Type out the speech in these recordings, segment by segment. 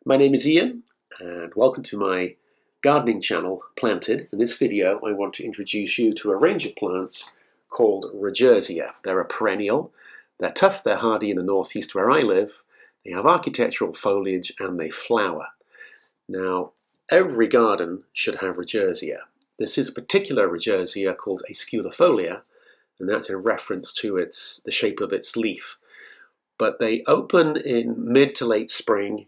My name is Ian and welcome to my gardening channel Planted. In this video I want to introduce you to a range of plants called Rodgersia. They're a perennial, they're tough, they're hardy in the northeast where I live, they have architectural foliage and they flower. Now every garden should have Rodgersia. This is a particular Rodgersia called Asculafolia, and that's in reference to the shape of its leaf. But they open in mid to late spring.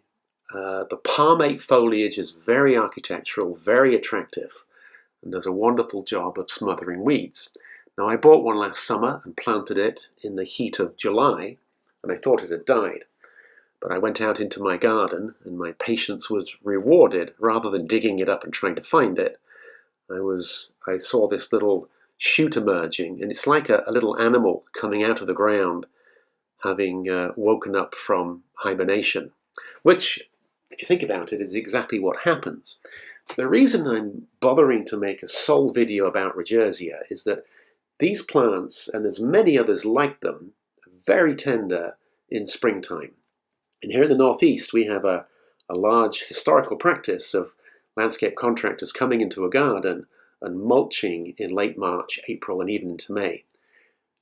The palmate foliage is very architectural, very attractive, and does a wonderful job of smothering weeds. Now I bought one last summer and planted it in the heat of July, and I thought it had died. But I went out into my garden and my patience was rewarded. Rather than digging it up and trying to find it, I saw this little shoot emerging, and it's like a little animal coming out of the ground, having woken up from hibernation, which, if you think about it, is exactly what happens. The reason I'm bothering to make a sole video about Rodgersia is that these plants, and there's many others like them, are very tender in springtime. And here in the northeast we have a large historical practice of landscape contractors coming into a garden and mulching in late March, April and even into May.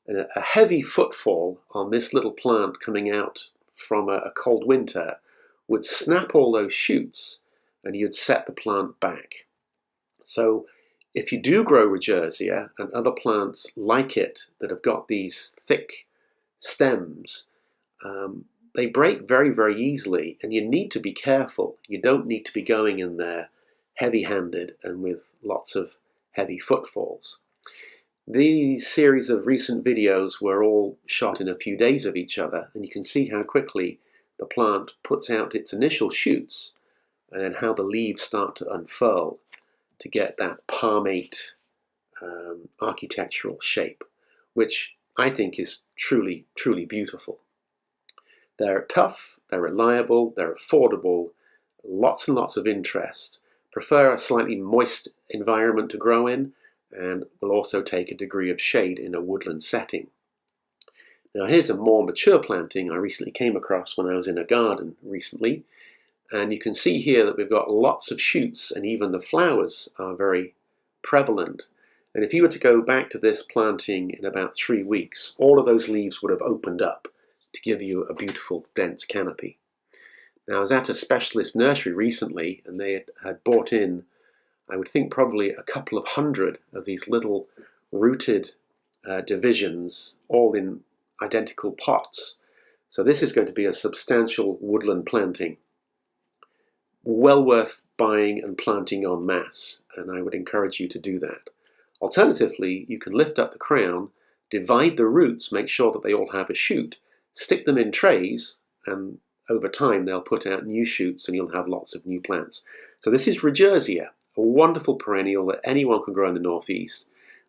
And a heavy footfall on this little plant coming out from a cold winter would snap all those shoots and you'd set the plant back. So if you do grow Rodgersia and other plants like it that have got these thick stems, they break very, very easily, and you need to be careful. You don't need to be going in there heavy-handed and with lots of heavy footfalls. These series of recent videos were all shot in a few days of each other, and you can see how quickly the plant puts out its initial shoots and then how the leaves start to unfurl to get that palmate architectural shape, which I think is truly, truly beautiful. They're tough, they're reliable, they're affordable, lots and lots of interest, prefer a slightly moist environment to grow in, and will also take a degree of shade in a woodland setting. Now here's a more mature planting I recently came across when I was in a garden recently, and you can see here that we've got lots of shoots and even the flowers are very prevalent. And if you were to go back to this planting in about 3 weeks, all of those leaves would have opened up to give you a beautiful dense canopy. Now I was at a specialist nursery recently and they had bought in, I would think, probably a couple of hundred of these little rooted divisions, all in identical pots. So this is going to be a substantial woodland planting. Well worth buying and planting en masse, and I would encourage you to do that. Alternatively, you can lift up the crown, divide the roots, make sure that they all have a shoot, stick them in trays, and over time they'll put out new shoots and you'll have lots of new plants. So this is Rodgersia, a wonderful perennial that anyone can grow in the northeast.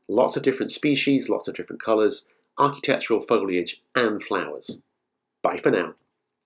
Lots of different species, lots of different colours, architectural foliage and flowers. Bye for now.